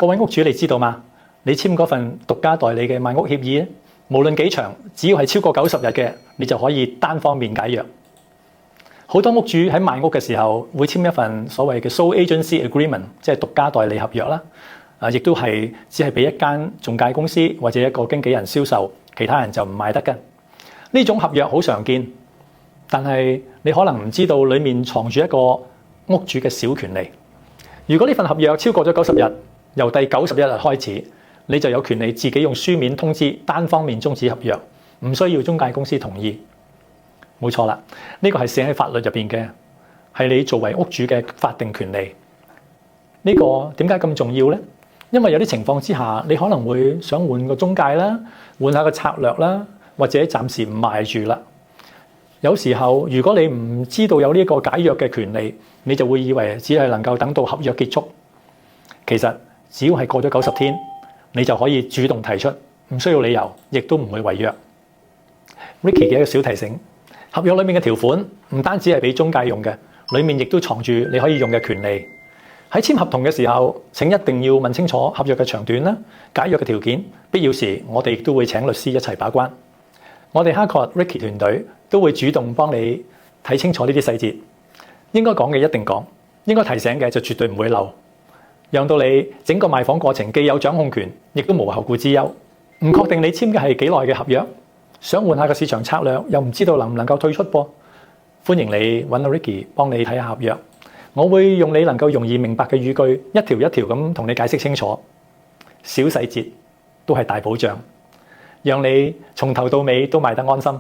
各位屋主你知道嗎？你簽嗰份獨家代理嘅賣屋協議，無論幾長，只要係超過90日嘅，你就可以單方面解約。好多屋主喺賣屋嘅時候會簽一份所謂嘅 sole agency agreement， 即係獨家代理合約啦。亦都係只係俾一間中介公司或者一個經紀人銷售，其他人就唔賣得嘅。呢種合約好常見，但係你可能唔知道裡面藏住一個屋主嘅小權利。如果呢份合約超過咗90日，由第91日開始，你就有權利自己用書面通知單方面終止合約，唔需要中介公司同意。冇錯啦，呢個係寫喺法律入邊嘅，係你作為屋主嘅法定權利。呢個點解咁重要呢？因為有啲情況之下，你可能會想換個中介啦，換下個策略啦，或者暫時唔賣住啦。有時候如果你唔知道有呢個解約嘅權利，你就會以為只係能夠等到合約結束。其實只要係過咗90天，你就可以主動提出，唔需要理由，亦都唔會違約。Ricky 嘅一個小提醒，合約裡面嘅條款唔單止係俾中介用嘅，裡面亦都藏住你可以用嘅權利。喺簽合同嘅時候，請一定要問清楚合約嘅長短啦、解約嘅條件。必要時，我哋亦都會請律師一齊把關。我哋 Harcourt Ricky 團隊都會主動幫你睇清楚呢啲細節。應該講嘅一定講，應該提醒嘅就絕對唔會漏，讓到你整個賣房過程既有掌控權，亦都無後顧之憂。唔確定你簽嘅係幾耐嘅合約，想換下個市場策略，又唔知道能唔能夠退出噃。歡迎你揾阿 Ricky 幫你睇下合約。我會用你能夠容易明白嘅語句，一條一條咁同你解釋清楚，小細節都係大保障，讓你從頭到尾都賣得安心。